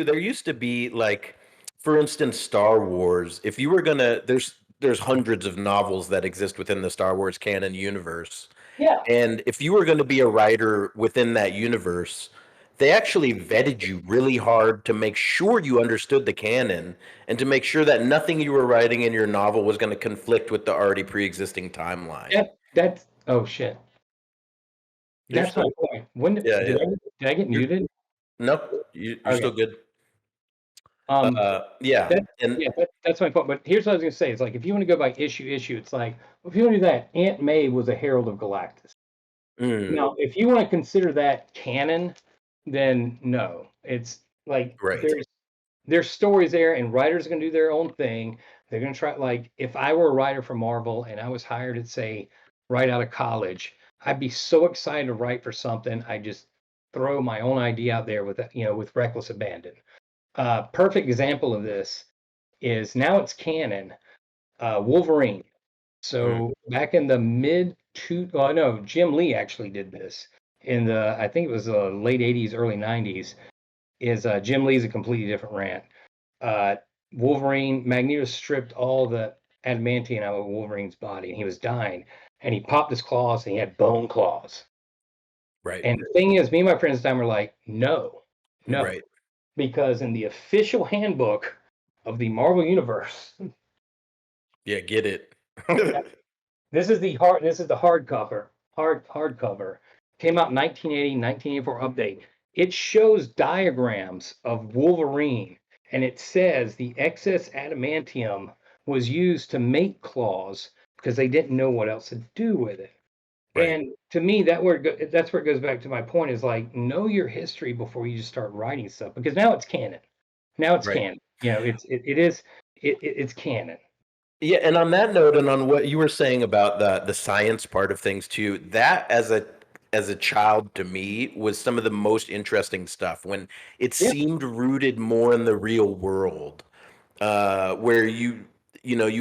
There used to be like, for instance, Star Wars. If you were gonna, there's hundreds of novels that exist within the Star Wars canon universe, Yeah, and if you were going to be a writer within that universe, they actually vetted you really hard to make sure you understood the canon and to make sure that nothing you were writing in your novel was going to conflict with the already pre-existing timeline. that's oh shit. You're That's my still, point. When yeah, did yeah. I get You're muted? nope. You're Okay. still good. Um, Yeah, that and yeah, that's my point. But here's what I was gonna say. It's like if you want to go by issue, it's like well, if you want to do that, Aunt May was a Herald of Galactus. mm, Now, if you want to consider that canon, then no. It's like right, there's stories there, and writers are gonna do their own thing. They're gonna try like if I were a writer for Marvel and I was hired at say right out of college, I'd be so excited to write for something. I just throw my own idea out there with with reckless abandon. Perfect example of this is now it's canon. Wolverine. mm, So back in the mid two, oh no, Jim Lee actually did this in the I think it was the late '80s, early '90s. Is Jim Lee's a completely different rant. Uh, Wolverine, Magneto stripped all the adamantium out of Wolverine's body, and he was dying. And he popped his claws, and he had bone claws. right, And the thing is, me and my friends at the time were like, no, no, right. because in the official handbook of the Marvel Universe, Yeah, get it. this is the hardcover. Came out in 1980, 1984 update. It shows diagrams of Wolverine, and it says the excess adamantium was used to make claws because they didn't know what else to do with it. Right, And to me, that's where it goes back to my point is like know your history before you just start writing stuff because now it's canon. Now it's right. canon. It's canon. Yeah, and on that note, and on what you were saying about the science part of things too, that as a child to me was some of the most interesting stuff when it Yeah. seemed rooted more in the real world, where you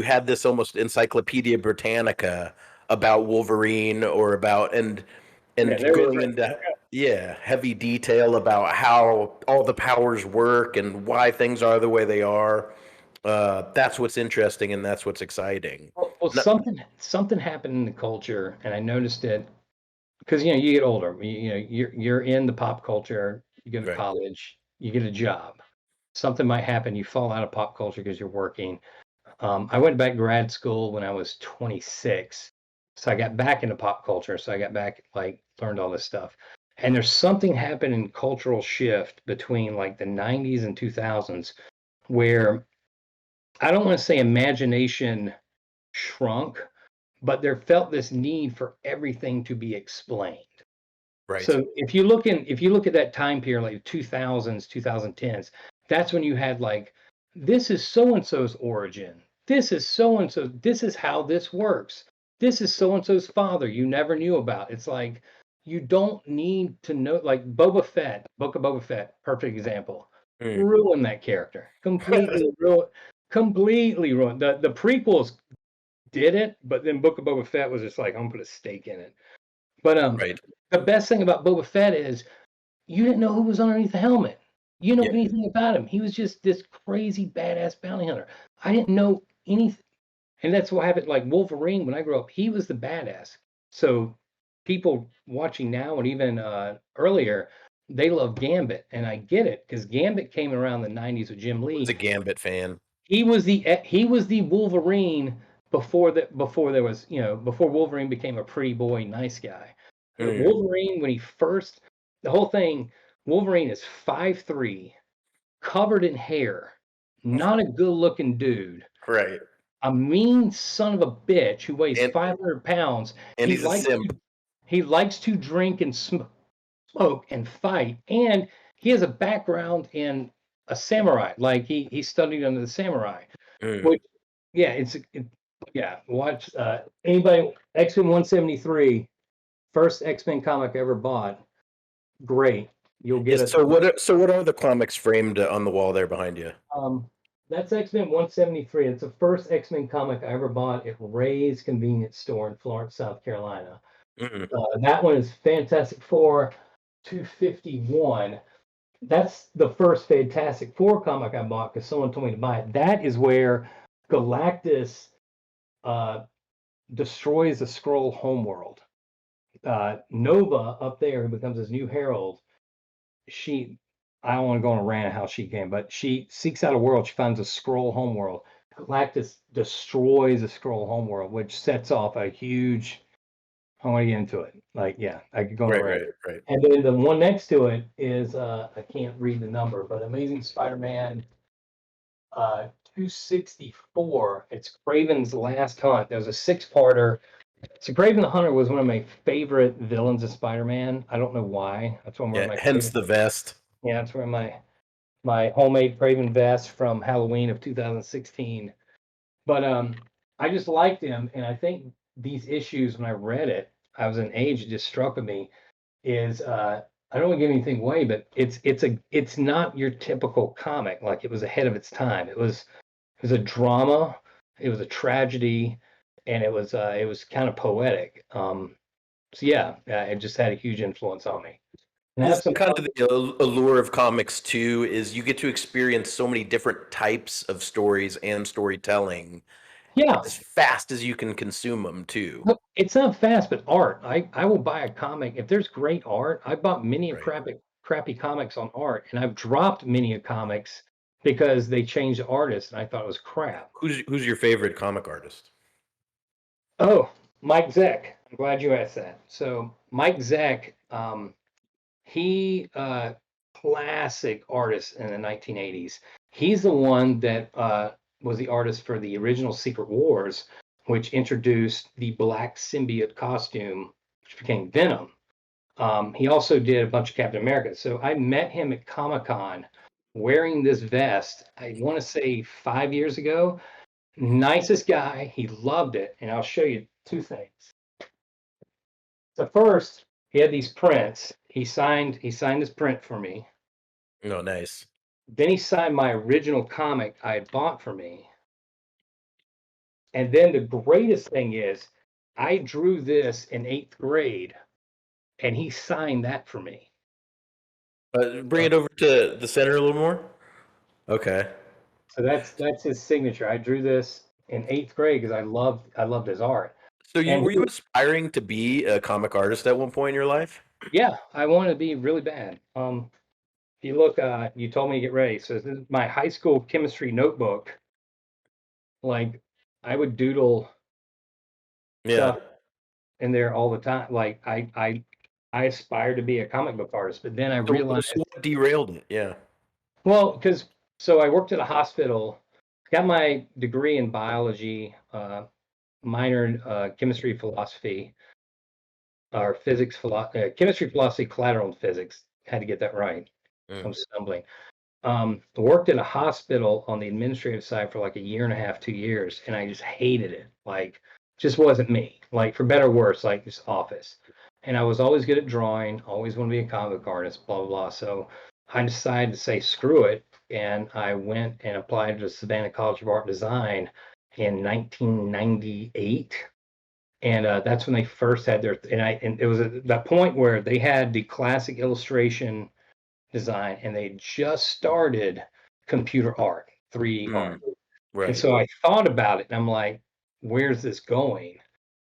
had this almost Encyclopedia Britannica about Wolverine or about Yeah, and there it is going right into heavy detail about how all the powers work and why things are the way they are. That's what's interesting and that's what's exciting. Well, No, something happened in the culture, and I noticed it because you get older. You're in the pop culture. You go to right. college. You get a job. Something might happen. You fall out of pop culture because you're working. I went back to grad school when I was 26, so I got back into pop culture. So I got back, like, learned all this stuff. And there's something happened in cultural shift between like the 90s and 2000s where I don't want to say imagination shrunk, but there felt this need for everything to be explained. Right. So if you look at that time period, like 2000s, 2010s, that's when you had like, this is so and so's origin. This is so and so. This is how this works. This is so and so's father you never knew about. It's like you don't need to know. Like Boba Fett, Book of Boba Fett, perfect example. Mm. Ruin that character completely. Completely ruined. The prequels did it, but then Book of Boba Fett was just like, I'm gonna put a stake in it. But Right. the best thing about Boba Fett is you didn't know who was underneath the helmet. You didn't Yeah. know anything about him. He was just this crazy badass bounty hunter. I didn't know anything, and that's what happened. Like Wolverine, when I grew up, he was the badass. So people watching now and even earlier, they love Gambit, and I get it because Gambit came around the '90s with Jim I was a Lee. Gambit fan. He was the Wolverine before there was before Wolverine became a pretty boy nice guy. Mm. Wolverine when he first the whole thing Wolverine is 5'3", covered in hair, not a good looking dude, Right. a mean son of a bitch who weighs And 500 pounds. and he's a simp. He likes to drink and smoke and fight, and he has a background in a samurai. Like he studied under the samurai, Mm. which yeah, yeah. Watch anybody X-Men 173, first X-Men comic I ever bought. Great, you'll get Yes. it. So what are the comics framed on the wall there behind you? Um, that's X-Men 173. It's the first X-Men comic I ever bought at Ray's convenience store in Florence, South Carolina. Mm. That one is Fantastic Four 251. that's the first Fantastic Four comic I bought because someone told me to buy it. That is where Galactus uh, destroys the Skrull homeworld. Nova up there, who becomes his new herald, she, I don't want to go on a rant of how she came, but she seeks out a world. She finds a Skrull homeworld. Galactus destroys the Skrull homeworld, which sets off a huge. I want to get into it. Like, yeah, I could go on a Right, rant. right, right. And then the one next to it is I can't read the number, but Amazing Spider-Man 264. It's Craven's Last Hunt. There's a six-parter. So Craven the Hunter was one of my favorite villains of Spider-Man. I don't know why. That's one of Yeah, my hence the vest. yeah, that's where my homemade Craven vest from Halloween of 2016. But I just liked him, and I think these issues when I read it, I was an age it just struck with me is I don't want to give anything away, but it's not your typical comic. Like it was ahead of its time. It was a drama, it was a tragedy, and it was kind of poetic. So yeah, it just had a huge influence on me. And I Well, have that's some kind of the allure of comics too, is you get to experience so many different types of stories and storytelling yeah. as fast as you can consume them too. Look, it's not fast, but art. I will buy a comic if there's great art. I bought many a Right. crappy comics on art, and I've dropped many a comics because they changed the artist, and I thought it was crap. Who's your favorite comic artist? Oh, Mike Zeck. I'm glad you asked that. So Mike Zeck, he classic artist in the 1980s. He's the one that was the artist for the original Secret Wars, which introduced the black symbiote costume, which became Venom. He also did a bunch of Captain America. So I met him at Comic Con wearing this vest. I want to say 5 years ago. Nicest guy. He loved it, and I'll show you two things. So first, he had these prints. He signed this print for me. Oh, nice. Then he signed my original comic I had bought for me. And then the greatest thing is I drew this in 8th grade and he signed that for me. Bring So, it over to the center a little more. Okay. so that's his signature. I drew this in 8th grade because I loved his art. So And were you aspiring to be a comic artist at one point in your life? yeah, I wanted to be really bad. If you look, you told me to get ready. So this is my high school chemistry notebook. Like I would doodle Yeah. stuff in there all the time. Like I aspired to be a comic book artist, but then I realized, So what derailed it? Yeah. well, because so I worked at a hospital, got my degree in biology, minor in chemistry philosophy, or chemistry philosophy, collateral and physics. Had to get that right. Mm. I'm stumbling. Worked in a hospital on the administrative side for like a year and a half, 2 years, and I just hated it. Like, just wasn't me. Like, for better or worse, like this office. And I was always good at drawing, always want to be a comic book artist, blah, blah, blah. So I decided to say screw it. And I went and applied to Savannah College of Art and Design in 1998. And that's when they first had their, and it was at that point where they had the classic illustration design and they just started computer art, 3D art. Mm. And Right. so I thought about it and I'm like, where's this going?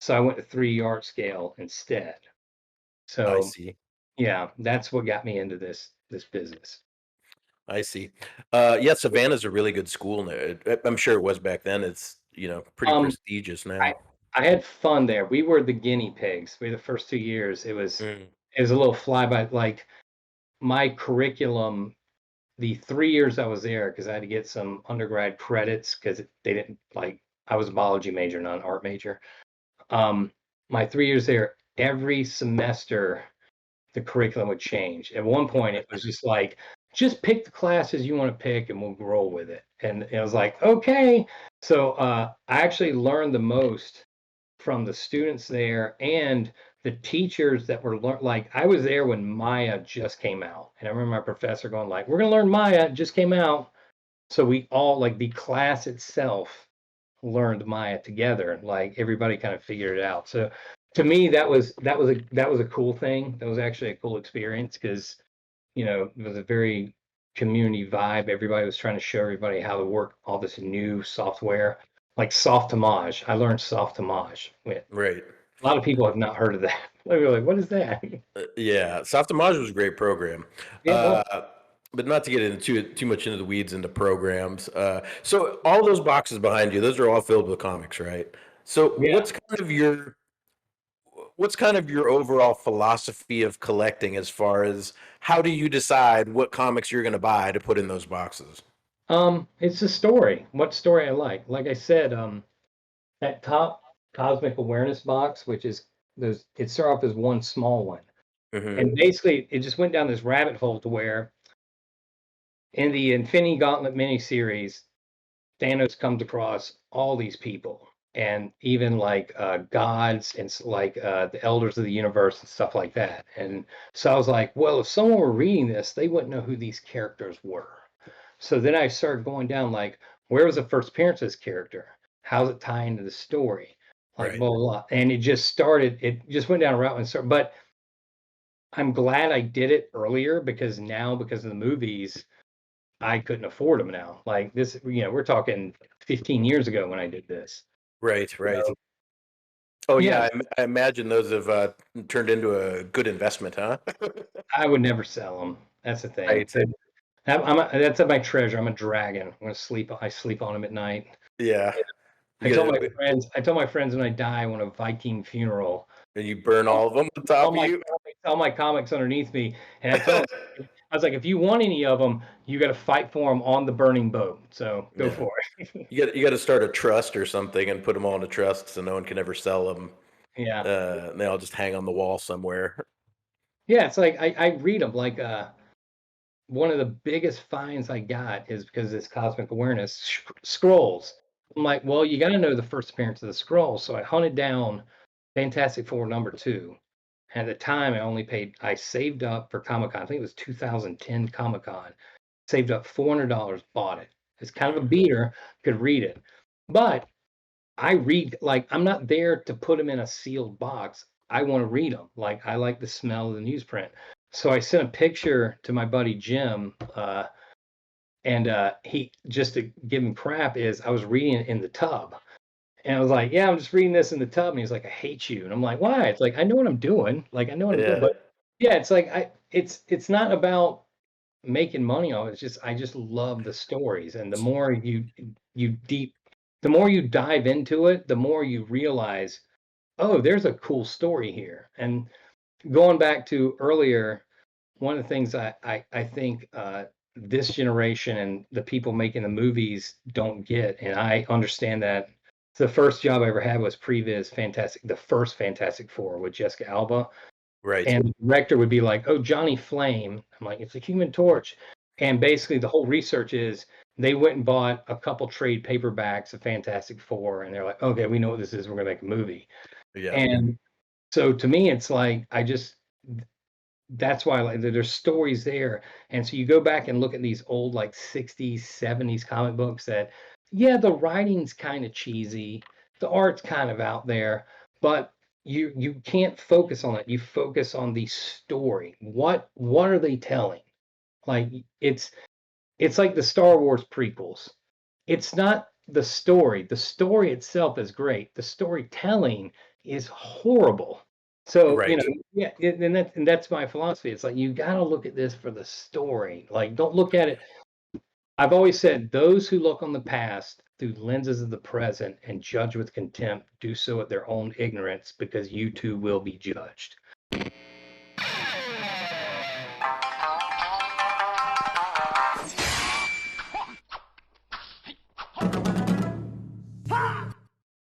So I went to 3D art scale instead. I So see. yeah, that's what got me into this business. I see. Yeah, Savannah's a really good school now. I'm sure it was back then. It's, pretty Um, prestigious I now. I had fun there. We were the guinea pigs. We the first 2 years. Mm. It was a little flyby. Like my curriculum, the 3 years I was there, because I had to get some undergrad credits because they didn't like I was a biology major, not an art major. Um, my 3 years there, every semester the curriculum would change. At one point, it was just like, just pick the classes you want to pick and we'll roll with it. And it was like, okay. So I actually learned the most from the students there and the teachers that were like I was there when Maya just came out. And I remember my professor going like, we're gonna learn Maya, it just came out. So we all like the class itself learned Maya together. Like everybody kind of figured it out. So to me, that was a cool thing. That was actually a cool experience because it was a very community vibe. Everybody was trying to show everybody how to work all this new software, like Softimage. I learned Softimage. A Right. lot of people have not heard of that. They were like, "What is that?" Yeah, Softimage was a great program. Yeah, well, But not to get into too much into the weeds into programs. So all those boxes behind you, those are all filled with comics, right? So yeah. what's kind of your overall philosophy of collecting as far as how do you decide what comics you're going to buy to put in those boxes? It's a story. What story I like. Like I said, that top cosmic awareness box, which is it started off as one small one. Hmm. And basically it just went down this rabbit hole to where in the Infinity Gauntlet miniseries, Thanos comes across all these people and even like gods and like the elders of the universe and stuff like that. And so I was like, well, if someone were reading this, they wouldn't know who these characters were. So then I started going down like, where was the first appearance of this character? How's it tie into the story? Like Right. blah blah blah. And it just started. It just went down a route and started. But I'm glad I did it earlier because now, because of the movies, I couldn't afford them now. Like this, we're talking 15 years ago when I did this. Right. Right. So Oh yeah, yeah, I imagine those have turned into a good investment, huh? I would never sell them. That's the thing. Right. That's my treasure. I'm a dragon. I'm gonna sleep. I sleep on them at night. Yeah. I You told get my it, friends. I told my friends when I die, I want a Viking funeral. and you burn All, all of them on top all of my you. all my comics underneath me, and I told them, I was like, if you want any of them, you got to fight for them on the burning boat. So go Yeah. for it. You got to start a trust or something and put them all in a trust so no one can ever sell them. Yeah, And they all just hang on the wall somewhere. yeah. It's like I read them like one of the biggest finds I got is because of this cosmic awareness scrolls. I'm like, well, you got to know the first appearance of the scroll. So I hunted down Fantastic Four #2. And at the time, I saved up for Comic Con. I think it was 2010 Comic Con. Saved up $400, bought it. It's kind of a beater, could read it. But I read, like, I'm not there to put them in a sealed box. I want to read them. Like, I like the smell of the newsprint. So I sent a picture to my buddy Jim, and he, just to give him crap, is I was reading it in the tub. And I was like, yeah, I'm just reading this in the tub. And he's like, I hate you. And I'm like, why? It's like, I know what I'm doing. Like, I know what I'm doing. Yeah. But yeah, it's like, it's not about making money on it. It's just, I just love the stories. And the more you dive into it, the more you realize, oh, there's a cool story here. And going back to earlier, one of the things I think this generation and the people making the movies don't get, and I understand that the first job I ever had was previs Fantastic, the first Fantastic Four with Jessica Alba, Right. and the director would be like, "Oh, Johnny Flame." I'm like, "It's a Human Torch," and basically the whole research is they went and bought a couple trade paperbacks of Fantastic Four, and they're like, "Okay, we know what this is. We're gonna make a movie." Yeah. And so to me, it's like that's why I like that there's stories there. And so you go back and look at these old like 60s, 70s comic books that, yeah, the writing's kind of cheesy, the art's kind of out there, but you can't focus on it. You focus on the story. What are they telling? Like it's like the Star Wars prequels. It's not the story. The story itself is great. The storytelling is horrible. So, Right. yeah, and that's my philosophy. It's like you got to look at this for the story. Like, don't look at it. I've always said those who look on the past through lenses of the present and judge with contempt do so at their own ignorance because you too will be judged.